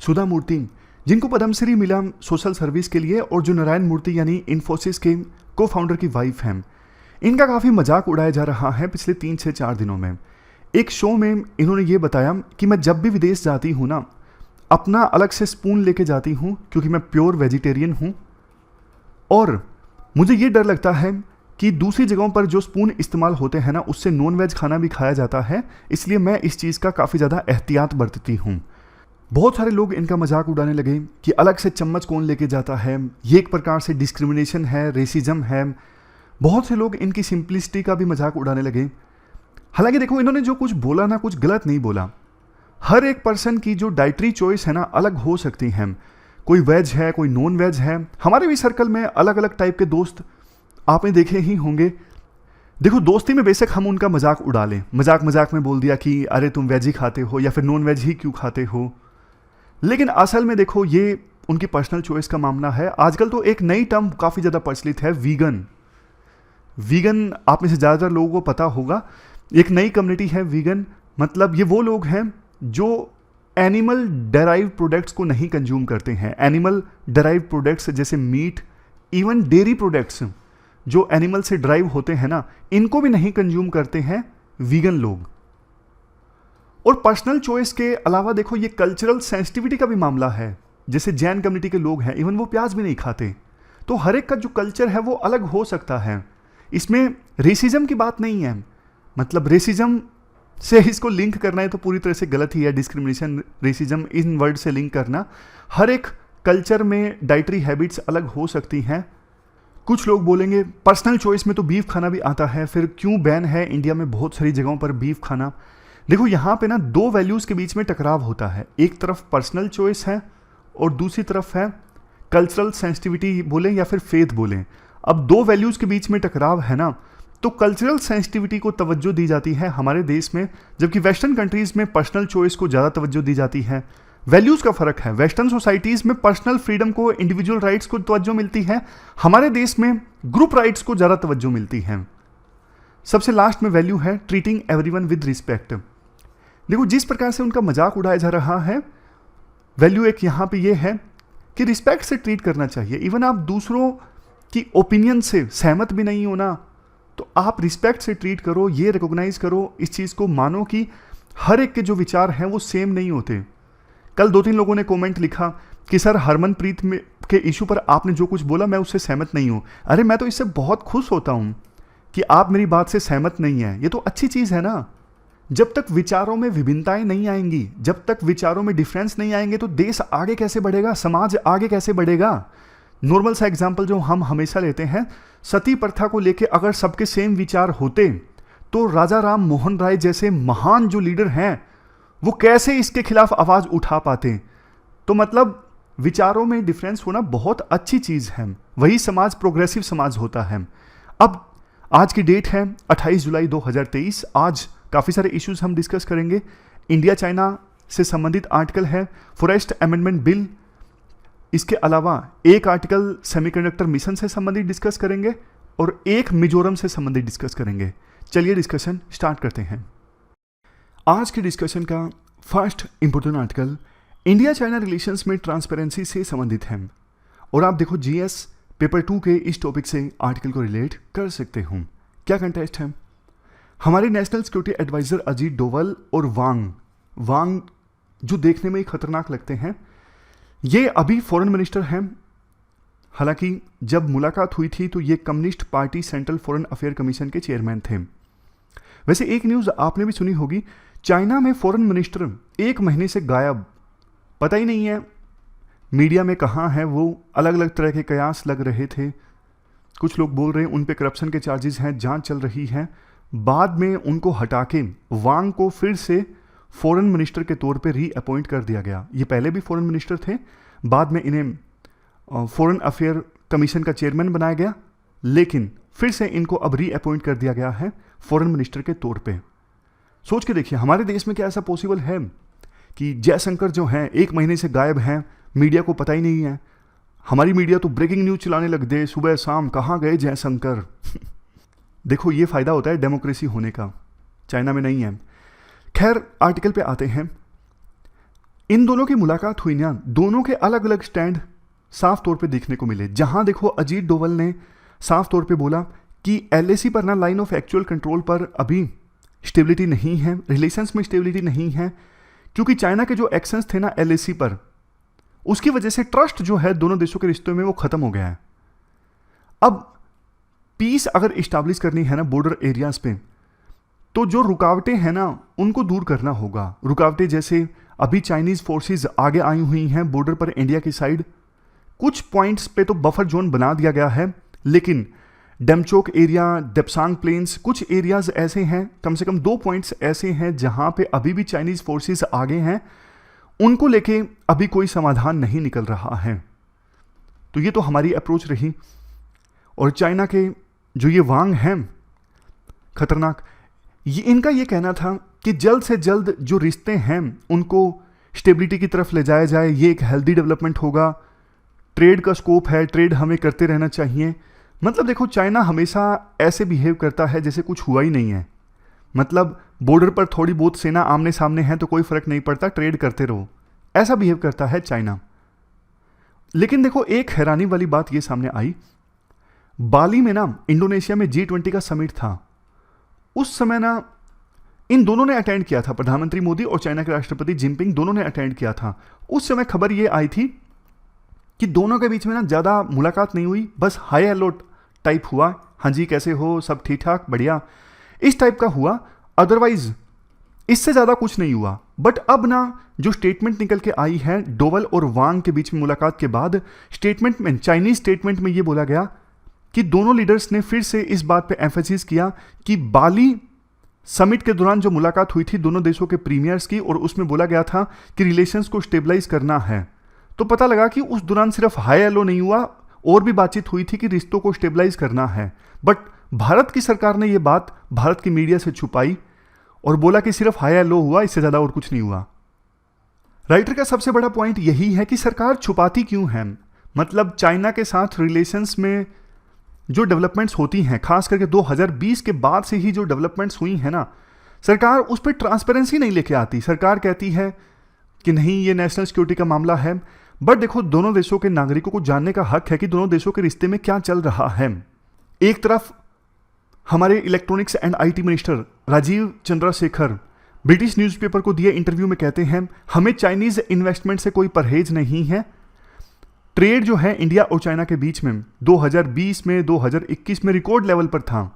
सुधा मूर्ति, जिनको पद्मश्री मिला social service के लिए, और जो नारायण मूर्ति यानी इन्फोसिस के को फाउंडर की वाइफ हैं, इनका काफ़ी मजाक उड़ाया जा रहा है पिछले 3 से 4 दिनों में। एक शो में इन्होंने ये बताया कि मैं जब भी विदेश जाती हूँ ना, अपना अलग से स्पून लेके जाती हूँ क्योंकि मैं प्योर वेजिटेरियन हूँ, और मुझे ये डर लगता है कि दूसरी जगहों पर जो स्पून इस्तेमाल होते हैं ना, उससे नॉन वेज खाना भी खाया जाता है, इसलिए मैं इस चीज़ का काफ़ी ज़्यादा एहतियात बरतती हूँ। बहुत सारे लोग इनका मजाक उड़ाने लगे कि अलग से चम्मच कौन लेके जाता है, ये एक प्रकार से डिस्क्रिमिनेशन है, रेसिज्म है। बहुत से लोग इनकी सिंप्लिसिटी का भी मजाक उड़ाने लगे। हालांकि देखो, इन्होंने जो कुछ बोला ना, कुछ गलत नहीं बोला। हर एक पर्सन की जो डाइटरी चॉइस है ना, अलग हो सकती है। कोई वेज है, कोई नॉन वेज है। हमारे भी सर्कल में अलग अलग टाइप के दोस्त आपने देखे ही होंगे। देखो, दोस्ती में बेशक हम उनका मजाक उड़ा लें, मजाक मजाक में बोल दिया कि अरे तुम वेज ही खाते हो या फिर नॉन वेज ही क्यों खाते हो, लेकिन असल में देखो ये उनकी पर्सनल चॉइस का मामला है। आजकल तो एक नई टर्म काफ़ी ज़्यादा प्रचलित है, वीगन। वीगन आप में से ज़्यादातर लोगों को पता होगा, एक नई कम्युनिटी है वीगन। मतलब ये वो लोग हैं जो एनिमल डेराइव प्रोडक्ट्स को नहीं कंज्यूम करते हैं। एनिमल डेराइव प्रोडक्ट्स जैसे मीट, इवन डेयरी प्रोडक्ट्स जो एनिमल से ड्राइव होते हैं ना, इनको भी नहीं कंज्यूम करते हैं वीगन लोग। और पर्सनल चॉइस के अलावा देखो, ये कल्चरल सेंसिटिविटी का भी मामला है। जैसे जैन कम्युनिटी के लोग हैं, इवन वो प्याज भी नहीं खाते। तो हर एक का जो कल्चर है वो अलग हो सकता है। इसमें रेसिज्म की बात नहीं है। मतलब रेसिज्म से इसको लिंक करना है तो पूरी तरह से गलत ही है। डिस्क्रिमिनेशन, रेसिज्म, इन वर्ड से लिंक करना। हर एक कल्चर में डाइटरी हैबिट्स अलग हो सकती हैं। कुछ लोग बोलेंगे पर्सनल चॉइस में तो बीफ खाना भी आता है, फिर क्यों बैन है इंडिया में बहुत सारी जगहों पर बीफ खाना। देखो, यहाँ पे ना दो वैल्यूज़ के बीच में टकराव होता है। एक तरफ पर्सनल चॉइस है और दूसरी तरफ है कल्चरल सेंसिटिविटी बोलें या फिर फेथ बोलें। अब दो वैल्यूज़ के बीच में टकराव है ना, तो कल्चरल सेंसिटिविटी को तवज्जो दी जाती है हमारे देश में, जबकि वेस्टर्न कंट्रीज़ में पर्सनल चॉइस को ज़्यादा तवज्जो दी जाती है। वैल्यूज़ का फ़र्क है। वेस्टर्न सोसाइटीज़ में पर्सनल फ्रीडम को, इंडिविजुअल राइट्स को तवज्जो मिलती है। हमारे देश में ग्रुप राइट्स को ज़्यादा तवज्जो मिलती है। सबसे लास्ट में वैल्यू है ट्रीटिंग एवरीवन विद रिस्पेक्ट। देखो, जिस प्रकार से उनका मजाक उड़ाया जा रहा है, वैल्यू एक यहाँ पे ये है कि रिस्पेक्ट से ट्रीट करना चाहिए। इवन आप दूसरों की ओपिनियन से सहमत भी नहीं हो ना, तो आप रिस्पेक्ट से ट्रीट करो, ये रिकॉग्नाइज करो, इस चीज़ को मानो कि हर एक के जो विचार हैं वो सेम नहीं होते। कल 2-3 लोगों ने कमेंट लिखा कि सर हरमनप्रीत में के इशू पर आपने जो कुछ बोला मैं उससे सहमत नहीं हूँ। अरे मैं तो इससे बहुत खुश होता हूँ कि आप मेरी बात से सहमत नहीं हैं। ये तो अच्छी चीज़ है ना। जब तक विचारों में विभिन्नताएं नहीं आएंगी, जब तक विचारों में डिफरेंस नहीं आएंगे, तो देश आगे कैसे बढ़ेगा, समाज आगे कैसे बढ़ेगा। नॉर्मल सा एग्जाम्पल जो हम हमेशा लेते हैं, सती प्रथा को लेके अगर सबके सेम विचार होते तो राजा राम मोहन राय जैसे महान जो लीडर हैं वो कैसे इसके खिलाफ आवाज उठा पाते। तो मतलब विचारों में डिफरेंस होना बहुत अच्छी चीज है, वही समाज प्रोग्रेसिव समाज होता है। अब आज की डेट है 28 जुलाई 2023। आज काफ़ी सारे इश्यूज हम डिस्कस करेंगे। इंडिया चाइना से संबंधित आर्टिकल है, फॉरेस्ट अमेंडमेंट बिल। इसके अलावा एक आर्टिकल सेमीकंडक्टर मिशन से संबंधित डिस्कस करेंगे और एक मिजोरम से संबंधित डिस्कस करेंगे। चलिए डिस्कशन स्टार्ट करते हैं। आज के डिस्कशन का first important article India China relations में ट्रांसपेरेंसी से संबंधित है। और आप देखो, जीएस पेपर 2 के इस टॉपिक से आर्टिकल को रिलेट कर सकते हो। क्या कंटेस्ट है? हमारे national security adviser Ajit Doval और वांग जो देखने में ही खतरनाक लगते हैं, ये अभी फॉरेन मिनिस्टर हैं। हालांकि जब मुलाकात हुई थी तो ये communist party central foreign affair commission के चेयरमैन थे। वैसे एक न्यूज़ आपने भी सुनी होगी, चाइना में फॉरेन मिनिस्टर 1 महीने से गायब, पता ही नहीं है मीडिया में कहाँ है वो। अलग अलग तरह के कयास लग रहे थे। कुछ लोग बोल रहे हैं उन पे करप्शन के चार्जेस हैं, जांच चल रही है। बाद में उनको हटा के वांग को फिर से फॉरेन मिनिस्टर के तौर पे रीअपॉइंट कर दिया गया। ये पहले भी फॉरेन मिनिस्टर थे, बाद में इन्हें फॉरेन अफेयर कमीशन का चेयरमैन बनाया गया, लेकिन फिर से इनको अब रीअपॉइंट कर दिया गया है फॉरेन मिनिस्टर के तौर पे। सोच के देखिए, हमारे देश में क्या ऐसा पॉसिबल है कि जयशंकर जो हैं 1 महीने से गायब हैं, मीडिया को पता ही नहीं है। हमारी मीडिया तो ब्रेकिंग न्यूज़ चलाने लग गए सुबह शाम, कहाँ गए जयशंकर। देखो, ये फ़ायदा होता है डेमोक्रेसी होने का, चाइना में नहीं है। खैर, आर्टिकल पे आते हैं। इन दोनों की मुलाकात हुई ना, दोनों के अलग अलग स्टैंड साफ तौर पे देखने को मिले। जहां देखो अजीत डोवल ने साफ तौर पे बोला कि एलएसी पर ना लाइन ऑफ एक्चुअल कंट्रोल पर अभी स्टेबिलिटी नहीं है, रिलेशंस में स्टेबिलिटी नहीं है, क्योंकि चाइना के जो एक्शंस थे ना एलएसी पर, उसकी वजह से ट्रस्ट जो है दोनों देशों के रिश्तों में वो खत्म हो गया है। अब पीस अगर इस्टेब्लिश करनी है ना बॉर्डर एरियाज पे, तो जो रुकावटें हैं ना उनको दूर करना होगा। रुकावटें जैसे अभी चाइनीज फोर्सेस आगे आई हुई हैं बॉर्डर पर इंडिया की साइड, कुछ पॉइंट्स पे तो बफर जोन बना दिया गया है, लेकिन डेमचोक एरिया, देप्सांग प्लेन्स, कुछ एरियाज ऐसे हैं, कम से कम 2 पॉइंट्स ऐसे हैं जहां पे अभी भी चाइनीज फोर्सेस आगे हैं, उनको लेके अभी कोई समाधान नहीं निकल रहा है। तो ये तो हमारी अप्रोच रही। और चाइना के जो ये वांग हैं खतरनाक, ये इनका ये कहना था कि जल्द से जल्द जो रिश्ते हैं उनको स्टेबिलिटी की तरफ ले जाया जाए, ये एक हेल्दी डेवलपमेंट होगा, ट्रेड का स्कोप है, ट्रेड हमें करते रहना चाहिए। मतलब देखो चाइना हमेशा ऐसे बिहेव करता है जैसे कुछ हुआ ही नहीं है। मतलब बॉर्डर पर थोड़ी बहुत सेना आमने सामने है तो कोई फर्क नहीं पड़ता, ट्रेड करते रहो, ऐसा बिहेव करता है चाइना। लेकिन देखो एक हैरानी वाली बात ये सामने आई, बाली में ना इंडोनेशिया में G20 का समिट था, उस समय ना इन दोनों ने अटेंड किया था, प्रधानमंत्री मोदी और चाइना के राष्ट्रपति जिनपिंग दोनों ने अटेंड किया था। उस समय खबर ये आई थी कि दोनों के बीच में ना ज़्यादा मुलाकात नहीं हुई, बस हाय हेलो टाइप हुआ, हाँ जी कैसे हो, सब ठीक ठाक बढ़िया, इस टाइप का हुआ, अदरवाइज इससे ज़्यादा कुछ नहीं हुआ। बट अब ना जो स्टेटमेंट निकल के आई है डोवल और वांग के बीच में मुलाकात के बाद, स्टेटमेंट में, चाइनीज स्टेटमेंट में ये बोला गया कि दोनों लीडर्स ने फिर से इस बात पे एम्फेसिस किया कि बाली समिट के दौरान जो मुलाकात हुई थी दोनों देशों के प्रीमियर्स की, और उसमें बोला गया था कि रिलेशंस को स्टेबलाइज करना है। तो पता लगा कि उस दौरान सिर्फ हाय हेलो नहीं हुआ, और भी बातचीत हुई थी कि रिश्तों को स्टेबलाइज करना है। बट भारत की सरकार ने यह बात भारत की मीडिया से छुपाई और बोला कि सिर्फ हाय हेलो हुआ, इससे ज्यादा और कुछ नहीं हुआ। राइटर का सबसे बड़ा पॉइंट यही है कि सरकार छुपाती क्यों है। मतलब चाइना के साथ रिलेशंस में जो डेवलपमेंट्स होती हैं, खास करके 2020 के बाद से ही जो डेवलपमेंट्स हुई हैं ना, सरकार उस पर ट्रांसपेरेंसी नहीं लेके आती। सरकार कहती है कि नहीं ये नेशनल सिक्योरिटी का मामला है, बट देखो दोनों देशों के नागरिकों को जानने का हक है कि दोनों देशों के रिश्ते में क्या चल रहा है। एक तरफ हमारे electronics and IT minister Rajeev Chandrasekhar British newspaper को दिए इंटरव्यू में कहते हैं हमें चाइनीज इन्वेस्टमेंट से कोई परहेज नहीं है। ट्रेड जो है इंडिया और चाइना के बीच में 2020 में 2021 में रिकॉर्ड लेवल पर था,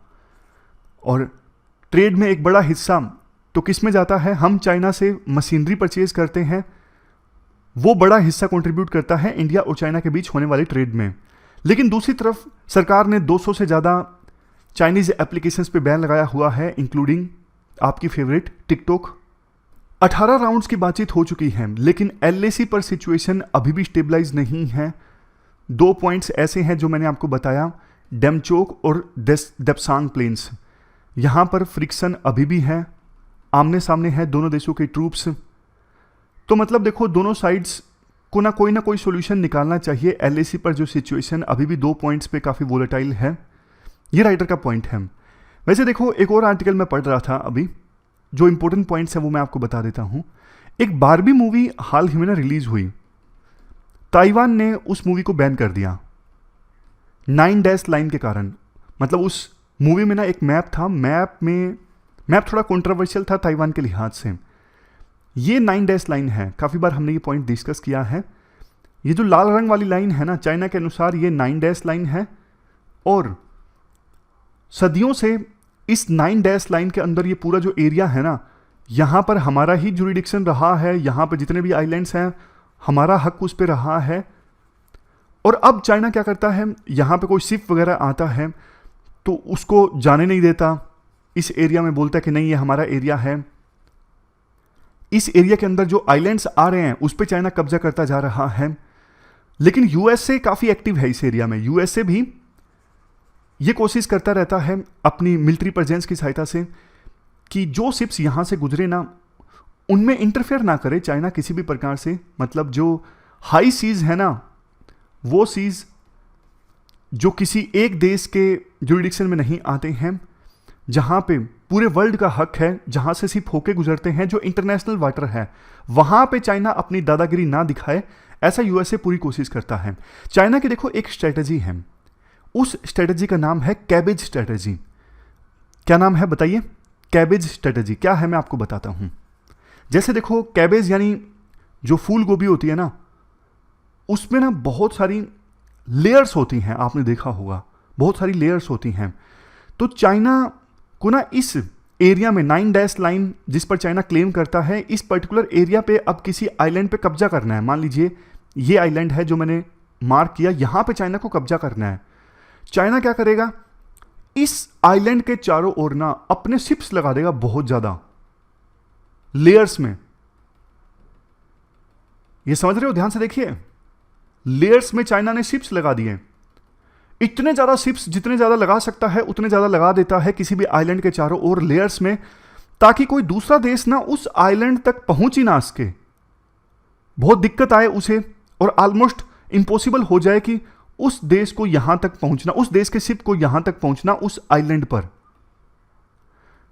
और ट्रेड में एक बड़ा हिस्सा तो किस में जाता है, हम चाइना से मशीनरी परचेज करते हैं, वो बड़ा हिस्सा कंट्रीब्यूट करता है इंडिया और चाइना के बीच होने वाले ट्रेड में। लेकिन दूसरी तरफ सरकार ने 200 से ज़्यादा चाइनीज एप्लीकेशंस पे बैन लगाया हुआ है, इंक्लूडिंग आपकी फेवरेट टिकटॉक। 18 राउंड्स की बातचीत हो चुकी है, लेकिन एलएसी पर सिचुएशन अभी भी स्टेबलाइज नहीं है। 2 पॉइंट्स ऐसे हैं जो मैंने आपको बताया, डेमचोक और देप्सांग प्लेन्स, यहाँ पर फ्रिक्शन अभी भी है, आमने सामने है दोनों देशों के ट्रूप्स। तो मतलब देखो दोनों साइड्स को ना कोई सोल्यूशन निकालना चाहिए। एलएसी पर जो सिचुएशन अभी भी 2 पॉइंट्स पे काफ़ी वोलेटाइल है, ये राइटर का पॉइंट है। वैसे देखो एक और आर्टिकल मैं पढ़ रहा था अभी, जो इंपॉर्टेंट पॉइंट्स है वो मैं आपको बता देता हूं। एक बारबी मूवी हाल ही में ना रिलीज हुई, ताइवान ने उस मूवी को बैन कर दिया 9 डैश लाइन के कारण। मतलब उस मूवी में ना एक मैप था, मैप थोड़ा कंट्रोवर्शियल था ताइवान के लिहाज से। ये 9 डैश लाइन है, काफ़ी बार हमने ये पॉइंट डिस्कस किया है। ये जो लाल रंग वाली लाइन है ना, चाइना के अनुसार ये 9 डैश लाइन है, और सदियों से इस 9 डैश लाइन के अंदर ये पूरा जो एरिया है ना, यहाँ पर हमारा ही जुरिडिक्शन रहा है, यहाँ पर जितने भी आइलैंड्स हैं हमारा हक उस पर रहा है। और अब चाइना क्या करता है, यहाँ पे कोई शिप वगैरह आता है तो उसको जाने नहीं देता, इस एरिया में बोलता है कि नहीं ये हमारा एरिया है। इस एरिया के अंदर जो आइलैंड्स आ रहे हैं उस पर चाइना कब्जा करता जा रहा है। लेकिन यूएसए काफ़ी एक्टिव है इस एरिया में। यूएसए भी ये कोशिश करता रहता है अपनी मिलिट्री प्रेजेंस की सहायता से कि जो शिप्स यहाँ से गुजरे ना उनमें इंटरफेयर ना करे चाइना किसी भी प्रकार से। मतलब जो हाई सीज है ना, वो सीज जो किसी एक देश के जुरिडिक्शन में नहीं आते हैं, जहां पे पूरे वर्ल्ड का हक है, जहां से सिर्फ होके गुजरते हैं, जो इंटरनेशनल वाटर है, वहां पे चाइना अपनी दादागिरी ना दिखाए, ऐसा यूएसए पूरी कोशिश करता है। चाइना की देखो एक स्ट्रेटजी है, उस स्ट्रेटजी का नाम है कैबेज स्ट्रेटजी। क्या नाम है बताइए? कैबेज स्ट्रेटजी क्या है मैं आपको बताता हूं। जैसे देखो कैबेज यानी जो फूल गोभी होती है ना, उसमें ना बहुत सारी लेयर्स होती हैं, आपने देखा होगा बहुत सारी लेयर्स होती हैं। तो चाइना को ना इस एरिया में 9 डैश लाइन जिस पर चाइना क्लेम करता है, इस पर्टिकुलर एरिया पे अब किसी आइलैंड पे कब्जा करना है। मान लीजिए ये आइलैंड है जो मैंने मार्क किया, यहां पे चाइना को कब्जा करना है। चाइना क्या करेगा, इस आइलैंड के चारों ओर ना अपने शिप्स लगा देगा बहुत ज्यादा लेयर्स में। ये समझ रहे हो? ध्यान से देखिए, लेयर्स में चाइना ने शिप्स लगा दिए। इतने ज्यादा शिप्स जितने ज्यादा लगा सकता है उतने ज्यादा लगा देता है किसी भी आइलैंड के चारों ओर लेयर्स में, ताकि कोई दूसरा देश ना उस आइलैंड तक पहुंच ही ना सके, बहुत दिक्कत आए उसे, और ऑलमोस्ट इंपॉसिबल हो जाए कि उस देश को यहां तक पहुंचना, उस देश के शिप को यहां तक पहुंचना उस आइलैंड पर।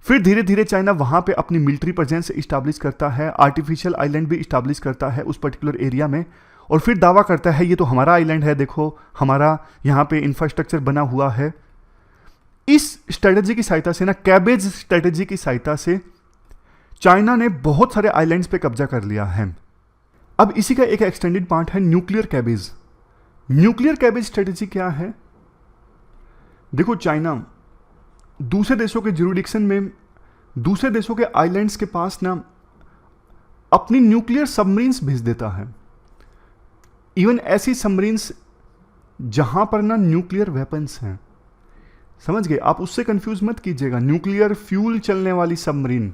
फिर धीरे धीरे चाइना वहां पे अपनी मिलिट्री प्रेजेंस इस्टेब्लिश करता है, आर्टिफिशियल आइलैंड भी इस्टेब्लिश करता है उस पर्टिकुलर एरिया में, और फिर दावा करता है ये तो हमारा आइलैंड है, देखो हमारा यहाँ पे इंफ्रास्ट्रक्चर बना हुआ है। इस स्ट्रेटजी की सहायता से ना, कैबेज स्ट्रेटजी की सहायता से चाइना ने बहुत सारे आइलैंड्स पे कब्जा कर लिया है। अब इसी का एक एक्सटेंडेड पार्ट है nuclear cabbage. Nuclear cabbage strategy क्या है? देखो चाइना दूसरे देशों के ज्यूरिडिक्शन में, दूसरे देशों के आइलैंड्स के पास ना अपनी न्यूक्लियर सबमरीन्स भेज देता है। इवन ऐसी सबमरीन्स जहां पर ना न्यूक्लियर वेपन्स हैं, समझ गए आप? उससे कंफ्यूज मत कीजिएगा। न्यूक्लियर फ्यूल चलने वाली सबमरीन,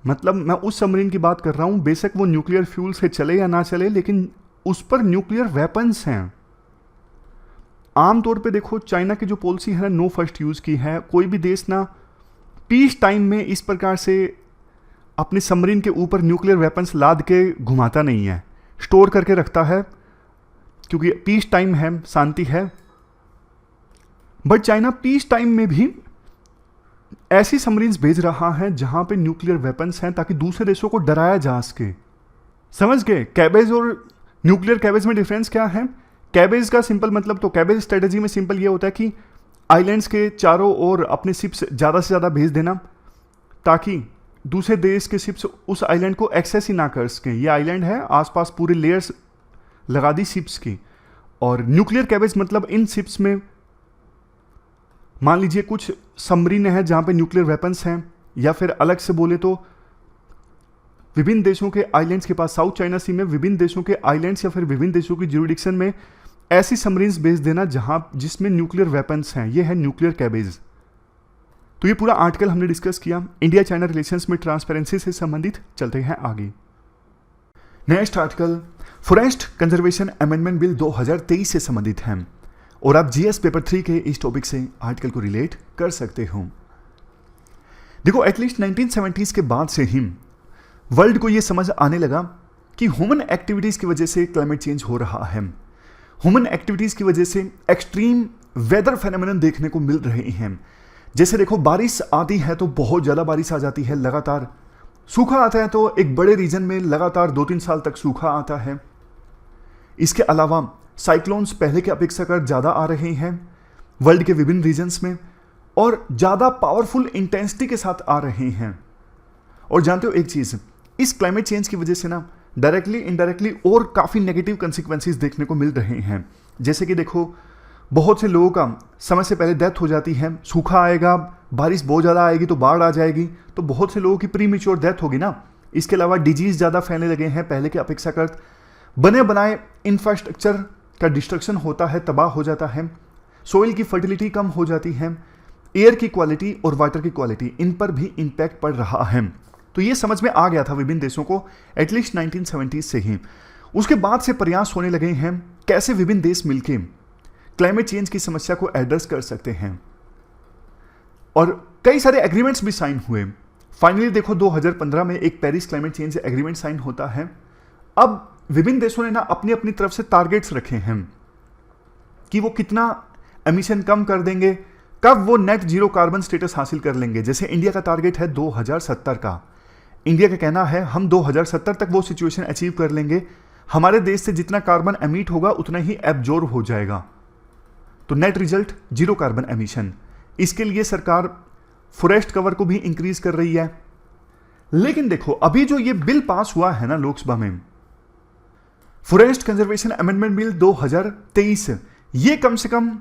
मतलब मैं उस सबमरीन की बात कर रहा हूं, बेशक वो न्यूक्लियर फ्यूल से चले या ना चले, लेकिन उस पर न्यूक्लियर वेपन्स हैं। आमतौर पे देखो चाइना की जो पॉलिसी है ना, नो फर्स्ट यूज की है। कोई भी देश ना पीस टाइम में इस प्रकार से अपने सबमरीन के ऊपर न्यूक्लियर वेपन्स लाद के घुमाता नहीं है, स्टोर करके रखता है, क्योंकि पीस टाइम है, शांति है। बट चाइना पीस टाइम में भी ऐसी सबमरीन्स भेज रहा है जहां पे न्यूक्लियर वेपन्स हैं, ताकि दूसरे देशों को डराया जा सके। समझ गए? कैबेज और न्यूक्लियर कैबेज में डिफरेंस क्या है? कैबेज का सिंपल मतलब, तो कैबेज स्ट्रेटजी में सिंपल ये होता है कि आइलैंड्स के चारों ओर अपने शिप्स ज़्यादा से ज़्यादा भेज देना, ताकि दूसरे देश के शिप्स उस आइलैंड को एक्सेस ही ना कर सकें। ये आइलैंड है, आसपास पूरे लेयर्स लगा दी शिप्स की। और न्यूक्लियर कैबेज मतलब इन शिप्स में मान लीजिए कुछ सबमरीन है जहां पे न्यूक्लियर वेपन्स हैं, या फिर अलग से बोले तो विभिन्न देशों के आइलैंड्स के पास, साउथ चाइना सी में विभिन्न देशों के आइलैंड्स या फिर विभिन्न देशों की ज्यूरिडिक्शन में ऐसी सबमरीन्स भेज देना जहां जिसमें न्यूक्लियर वेपन्स हैं। ये है न्यूक्लियर कैबेज। तो ये पूरा आर्टिकल हमने डिस्कस किया इंडिया चाइना रिलेशंस में ट्रांसपेरेंसी से संबंधित। चलते हैं आगे। Next article forest conservation amendment bill 2023 से संबंधित है, और आप जीएस पेपर 3 के इस टॉपिक से आर्टिकल को रिलेट कर सकते हो। देखो एटलीस्ट 1970s के बाद से ही वर्ल्ड को यह समझ आने लगा कि ह्यूमन एक्टिविटीज की वजह से क्लाइमेट चेंज हो रहा है। ह्यूमन एक्टिविटीज की वजह से एक्सट्रीम वेदर फेनोमेनन देखने को मिल रहे हैं। जैसे देखो बारिश आती है तो बहुत ज़्यादा बारिश आ जाती है लगातार, सूखा आता है तो एक बड़े रीजन में लगातार 2-3 साल तक सूखा आता है। इसके अलावा साइक्लोन्स पहले के अपेक्षाकृत ज़्यादा आ रहे हैं वर्ल्ड के विभिन्न रीजन्स में, और ज़्यादा पावरफुल इंटेंसिटी के साथ आ रहे हैं। और जानते हो एक चीज़, इस क्लाइमेट चेंज की वजह से ना डायरेक्टली इनडायरेक्टली और काफ़ी नेगेटिव कंसिक्वेंसेस देखने को मिल रहे हैं। जैसे कि देखो बहुत से लोगों का समय से पहले डेथ हो जाती है, सूखा आएगा, बारिश बहुत ज़्यादा आएगी तो बाढ़ आ जाएगी, तो बहुत से लोगों की प्रीमेच्योर डेथ होगी ना। इसके अलावा डिजीज़ ज़्यादा फैलने लगे हैं पहले के अपेक्षाकृत, बने बनाए इंफ्रास्ट्रक्चर का डिस्ट्रक्शन होता है, तबाह हो जाता है, सोइल की फर्टिलिटी कम हो जाती है, एयर की क्वालिटी और वाटर की क्वालिटी, इन पर भी इम्पैक्ट पड़ रहा है। तो ये समझ में आ गया था विभिन्न देशों को एटलीस्ट 1970s से ही। उसके बाद से प्रयास होने लगे हैं कैसे विभिन्न देश मिलकर क्लाइमेट चेंज की समस्या को एड्रेस कर सकते हैं, और कई सारे एग्रीमेंट्स भी साइन हुए। फाइनली देखो 2015 में एक Paris climate change agreement sign होता है। अब विभिन्न देशों ने ना अपनी अपनी तरफ से टारगेट्स रखे हैं कि वो कितना एमिशन कम कर देंगे, कब वो नेट जीरो कार्बन स्टेटस हासिल कर लेंगे। जैसे इंडिया का टारगेट है 2070 का, इंडिया का कहना है हम 2070 तक वो सिचुएशन अचीव कर लेंगे, हमारे देश से जितना कार्बन एमिट होगा उतना ही एब्जॉर्ब हो जाएगा। तो net result zero carbon emission. इसके लिए सरकार फॉरेस्ट कवर को भी इंक्रीज कर रही है। लेकिन देखो अभी जो ये बिल पास हुआ है ना लोकसभा में, फॉरेस्ट कंजर्वेशन अमेंडमेंट बिल 2023, ये कम से कम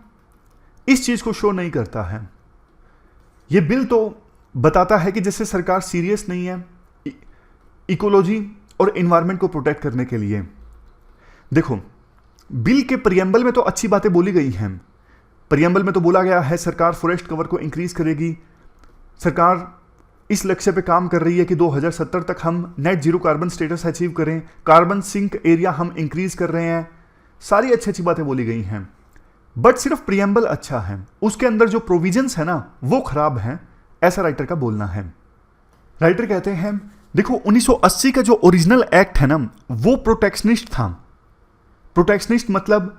इस चीज को शो नहीं करता है। ये बिल तो बताता है कि जैसे सरकार सीरियस नहीं है इकोलॉजी और एनवायरनमेंट को प्रोटेक्ट करने के लिए। देखो बिल के प्रियम्बल में तो अच्छी बातें बोली गई हैं। प्रियम्बल में तो बोला गया है सरकार फॉरेस्ट कवर को इंक्रीज करेगी, सरकार इस लक्ष्य पे काम कर रही है कि 2070 तक हम net zero carbon status achieve करें, कार्बन सिंक एरिया हम इंक्रीज कर रहे हैं, सारी अच्छी अच्छी बातें बोली गई हैं। बट सिर्फ प्रियम्बल अच्छा है, उसके अंदर जो प्रोविजंस है ना वो खराब हैं, ऐसा राइटर का बोलना है। राइटर कहते हैं देखो 1980 का जो ओरिजिनल एक्ट है ना वो प्रोटेक्शनिस्ट था। प्रोटेक्शनिस्ट मतलब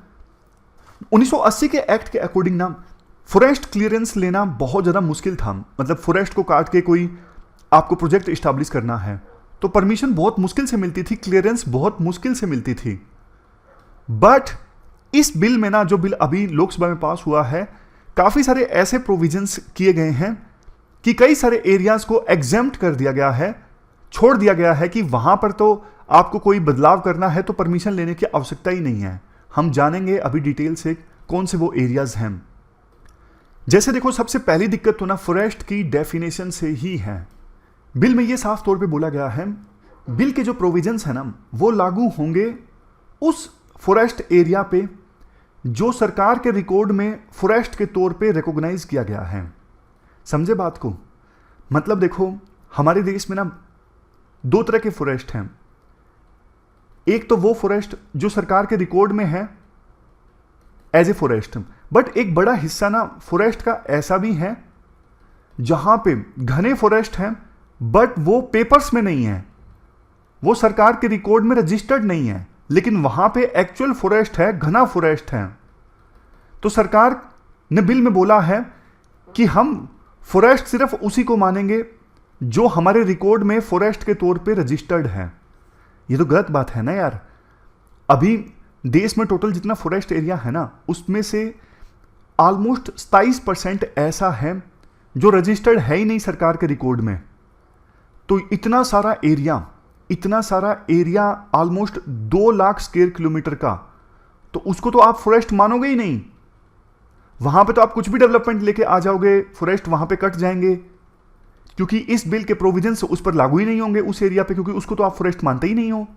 1980 के एक्ट के अकॉर्डिंग ना फॉरेस्ट क्लियरेंस लेना बहुत ज़्यादा मुश्किल था। मतलब फॉरेस्ट को काट के कोई आपको प्रोजेक्ट इस्टेब्लिश करना है तो परमिशन बहुत मुश्किल से मिलती थी, क्लियरेंस बहुत मुश्किल से मिलती थी। बट इस बिल में ना, जो बिल अभी लोकसभा में पास हुआ है, काफ़ी सारे ऐसे प्रोविजंस किए गए हैं कि कई सारे एरियाज को एग्जेम्प्ट कर दिया गया है, छोड़ दिया गया है कि वहां पर तो आपको कोई बदलाव करना है तो परमिशन लेने की आवश्यकता ही नहीं है। हम जानेंगे अभी डिटेल से कौन से वो एरियाज हैं। जैसे देखो सबसे पहली दिक्कत तो ना फॉरेस्ट की डेफिनेशन से ही है। बिल में ये साफ तौर पे बोला गया है बिल के जो प्रोविजंस है ना वो लागू होंगे उस फॉरेस्ट एरिया पे जो सरकार के रिकॉर्ड में फॉरेस्ट के तौर पे रिकॉग्नाइज किया गया है। समझे बात को? मतलब देखो हमारे देश में ना दो तरह के फॉरेस्ट हैं। एक तो वो फॉरेस्ट जो सरकार के रिकॉर्ड में है एज ए फॉरेस्ट, बट एक बड़ा हिस्सा ना फॉरेस्ट का ऐसा भी है जहां पे घने फॉरेस्ट हैं बट वो पेपर्स में नहीं है, वो सरकार के रिकॉर्ड में रजिस्टर्ड नहीं है, लेकिन वहां पे एक्चुअल फॉरेस्ट है, घना फॉरेस्ट है। तो सरकार ने बिल में बोला है कि हम फॉरेस्ट सिर्फ उसी को मानेंगे जो हमारे रिकॉर्ड में फॉरेस्ट के तौर पे रजिस्टर्ड है। ये तो गलत बात है ना यार। अभी देश में टोटल जितना फॉरेस्ट एरिया है ना उसमें से ऑलमोस्ट 27% ऐसा है जो रजिस्टर्ड है ही नहीं सरकार के रिकॉर्ड में। तो इतना सारा area almost 2 lakh square kilometre का, तो उसको तो आप फॉरेस्ट मानोगे ही नहीं। वहां पे तो आप कुछ भी डेवलपमेंट लेके आ जाओगे, फॉरेस्ट वहां पे कट जाएंगे, क्योंकि इस बिल के प्रोविजंस उस पर लागू ही नहीं होंगे उस एरिया पे, क्योंकि उसको तो आप फॉरेस्ट मानते ही नहीं हो।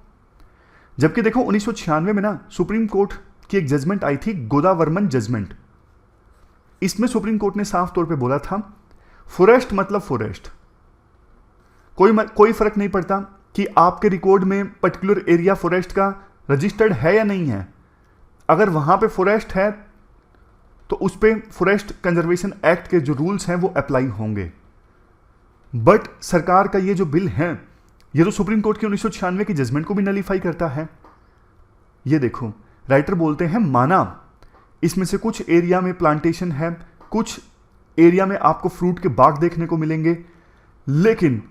जबकि देखो 1996 में ना सुप्रीम कोर्ट की एक जजमेंट आई थी, गोदावर्मन जजमेंट। इसमें सुप्रीम कोर्ट ने साफ तौर पे बोला था फॉरेस्ट मतलब फॉरेस्ट, कोई फर्क नहीं पड़ता कि आपके रिकॉर्ड में पर्टिकुलर एरिया फॉरेस्ट का रजिस्टर्ड है या नहीं है। अगर वहां पे फॉरेस्ट है तो उस पे फॉरेस्ट कंजर्वेशन एक्ट के जो रूल्स हैं वो अप्लाई होंगे। बट सरकार का ये जो बिल है ये तो सुप्रीम कोर्ट की 1996 की जजमेंट को भी नलीफाई करता है। ये देखो राइटर बोलते हैं माना इसमें से कुछ एरिया में प्लांटेशन है, कुछ एरिया में आपको फ्रूट के बाग देखने को मिलेंगे, लेकिन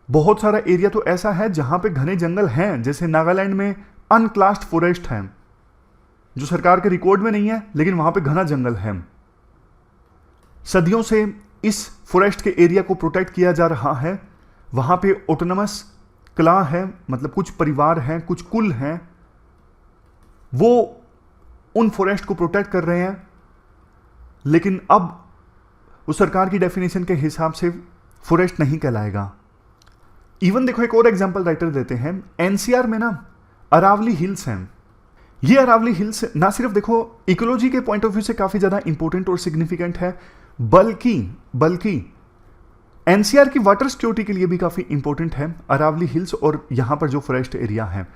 बहुत सारा एरिया तो ऐसा है जहां पे घने जंगल हैं। जैसे नागालैंड में अनक्लास्ड फॉरेस्ट है जो सरकार के रिकॉर्ड में नहीं है, लेकिन वहां पे घना जंगल है। सदियों से इस फॉरेस्ट के एरिया को प्रोटेक्ट किया जा रहा है। वहां पे ऑटोनमस क्ला है, मतलब कुछ परिवार हैं, कुछ कुल हैं, वो उन फॉरेस्ट को प्रोटेक्ट कर रहे हैं। लेकिन अब उस सरकार की डेफिनेशन के हिसाब से फॉरेस्ट नहीं कहलाएगा। इवन देखो एक और एग्जांपल राइटर देते हैं, एनसीआर में ना अरावली हिल्स हैं। ये अरावली हिल्स ना सिर्फ देखो इकोलॉजी के पॉइंट ऑफ व्यू से काफी ज्यादा इंपॉर्टेंट और सिग्निफिकेंट है, बल्कि एनसीआर की वाटर सिक्योरिटी के लिए भी काफी इंपॉर्टेंट है अरावली हिल्स और यहां पर जो फॉरेस्ट एरिया है।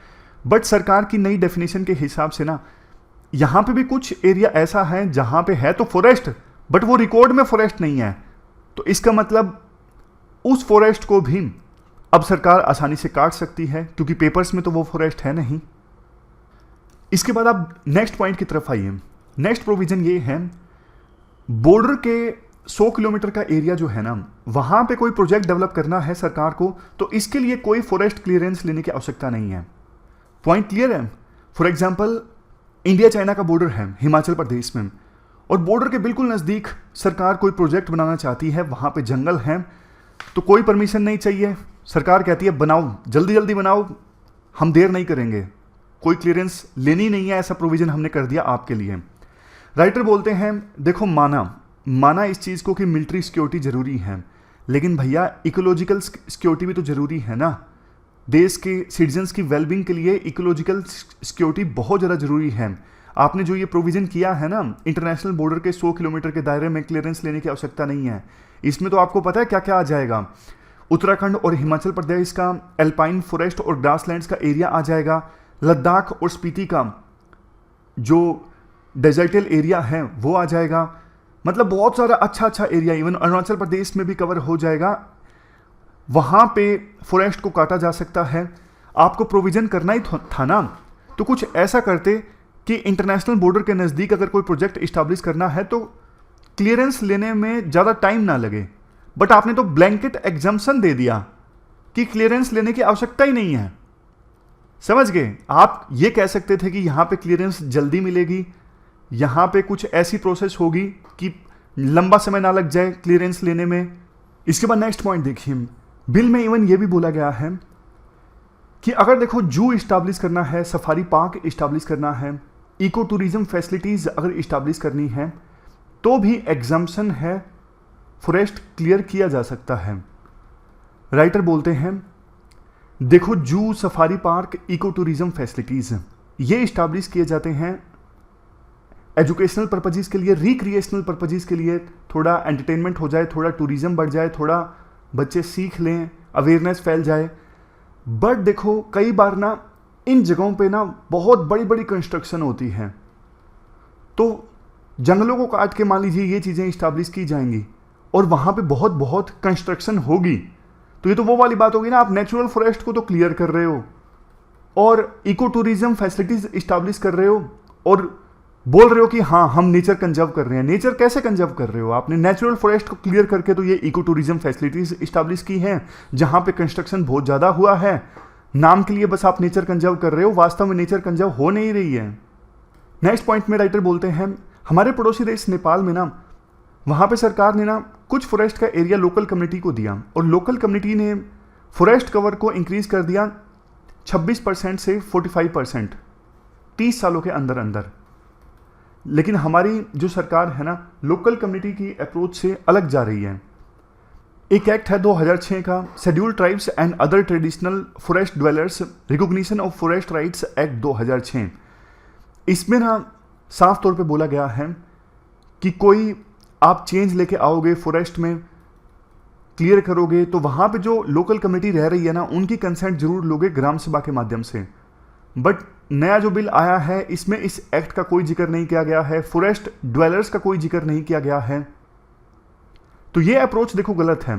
बट सरकार की नई डेफिनेशन के हिसाब से ना यहां पे भी कुछ एरिया ऐसा है जहां पे है तो फॉरेस्ट, बट वो रिकॉर्ड में फॉरेस्ट नहीं है। तो इसका मतलब उस फॉरेस्ट को भी अब सरकार आसानी से काट सकती है, क्योंकि पेपर्स में तो वो फॉरेस्ट है नहीं। इसके बाद आप नेक्स्ट पॉइंट की तरफ आइए। नेक्स्ट प्रोविजन ये है, बॉर्डर के 100 किलोमीटर का एरिया जो है ना, वहां पे कोई प्रोजेक्ट डेवलप करना है सरकार को, तो इसके लिए कोई फॉरेस्ट क्लियरेंस लेने की आवश्यकता नहीं है। पॉइंट क्लियर है? फॉर एग्जाम्पल, इंडिया चाइना का बॉर्डर है हिमाचल प्रदेश में, और बॉर्डर के बिल्कुल नज़दीक सरकार कोई प्रोजेक्ट बनाना चाहती है, वहां पे जंगल है, तो कोई परमिशन नहीं चाहिए। सरकार कहती है बनाओ, जल्दी जल्दी बनाओ, हम देर नहीं करेंगे, कोई क्लियरेंस लेनी नहीं है, ऐसा प्रोविजन हमने कर दिया आपके लिए। राइटर बोलते हैं देखो, माना इस चीज़ को कि मिलिट्री सिक्योरिटी ज़रूरी है, लेकिन भैया इकोलॉजिकल सिक्योरिटी भी तो ज़रूरी है ना। देश के सिटीजन्स की वेलबींग के लिए इकोलॉजिकल सिक्योरिटी बहुत ज़्यादा ज़रूरी है। आपने जो ये प्रोविज़न किया है ना, इंटरनेशनल बॉर्डर के 100 किलोमीटर के दायरे में क्लियरेंस लेने की आवश्यकता नहीं है, इसमें तो आपको पता है क्या क्या आ जाएगा। उत्तराखंड और हिमाचल प्रदेश का एल्पाइन फॉरेस्ट और ग्रासलैंड्स का एरिया आ जाएगा, लद्दाख और स्पीति का जो डेजर्टल एरिया है वो आ जाएगा, मतलब बहुत सारा अच्छा एरिया, इवन अरुणाचल प्रदेश में भी कवर हो जाएगा। वहाँ पे फॉरेस्ट को काटा जा सकता है। आपको प्रोविज़न करना ही था ना, तो कुछ ऐसा करते कि इंटरनेशनल बॉर्डर के नज़दीक अगर कोई प्रोजेक्ट इस्टेब्लिश करना है तो क्लियरेंस लेने में ज़्यादा टाइम ना लगे। बट आपने तो ब्लैंकेट एग्जम्पशन दे दिया कि क्लियरेंस लेने की आवश्यकता ही नहीं है। समझ गए? आप ये कह सकते थे कि यहाँ पे क्लियरेंस जल्दी मिलेगी, यहाँ पे कुछ ऐसी प्रोसेस होगी कि लंबा समय ना लग जाए क्लियरेंस लेने में। इसके बाद नेक्स्ट पॉइंट देखिए, बिल में इवन ये भी बोला गया है कि अगर देखो जू इस्टेब्लिश करना है, सफारी पार्क इस्टेब्लिश करना है, इको टूरिज्म फैसिलिटीज़ अगर इस्टेब्लिश करनी है, तो भी एग्जम्पशन है, फॉरेस्ट क्लियर किया जा सकता है। राइटर बोलते हैं देखो, zoo, safari park, eco tourism facilities ये इस्टेब्लिश किए जाते हैं एजुकेशनल पर्पजेज़ के लिए, रिक्रिएशनल पर्पजेज़ के लिए, थोड़ा एंटरटेनमेंट हो जाए, थोड़ा टूरिज्म बढ़ जाए, थोड़ा बच्चे सीख लें, अवेयरनेस फैल जाए। बट देखो कई बार ना इन जगहों पे ना बहुत बड़ी बड़ी कंस्ट्रक्शन होती है, तो जंगलों को काट के मान लीजिए ये चीज़ें इस्टेब्लिश की जाएंगी और वहाँ पे बहुत बहुत कंस्ट्रक्शन होगी, तो ये तो वो वाली बात होगी ना, आप नेचुरल फॉरेस्ट को तो क्लियर कर रहे हो और इको टूरिज्म फैसिलिटीज़ इस्टेब्लिश कर रहे हो और बोल रहे हो कि हाँ हम नेचर कंजर्व कर रहे हैं। नेचर कैसे कंजर्व कर रहे हो? आपने नेचुरल फॉरेस्ट को क्लियर करके तो ये इको टूरिज्म फैसिलिटीज इस्टेब्लिश की हैं, जहाँ पे कंस्ट्रक्शन बहुत ज़्यादा हुआ है। नाम के लिए बस आप नेचर कंजर्व कर रहे हो, वास्तव में नेचर कंजर्व हो नहीं रही है। नेक्स्ट पॉइंट में राइटर बोलते हैं हमारे पड़ोसी देश नेपाल में ना, वहाँ पे सरकार ने ना कुछ फॉरेस्ट का एरिया लोकल कम्युनिटी को दिया और लोकल कम्युनिटी ने फॉरेस्ट कवर को इंक्रीज कर दिया 26% से 45% 30 सालों के अंदर अंदर। लेकिन हमारी जो सरकार है ना, लोकल कम्युनिटी की अप्रोच से अलग जा रही है। एक एक्ट है 2006 का, scheduled tribes and other traditional forest dwellers recognition of forest rights act 2006। इसमें ना साफ तौर पे बोला गया है कि कोई आप चेंज लेके आओगे फॉरेस्ट में, क्लियर करोगे, तो वहाँ पे जो लोकल कम्युनिटी रह रही है ना, उनकी कंसेंट जरूर लोगे ग्राम सभा के माध्यम से। बट नया जो बिल आया है इसमें इस एक्ट का कोई जिक्र नहीं किया गया है, फॉरेस्ट ड्वेलर्स का कोई जिक्र नहीं किया गया है। तो ये अप्रोच देखो गलत है।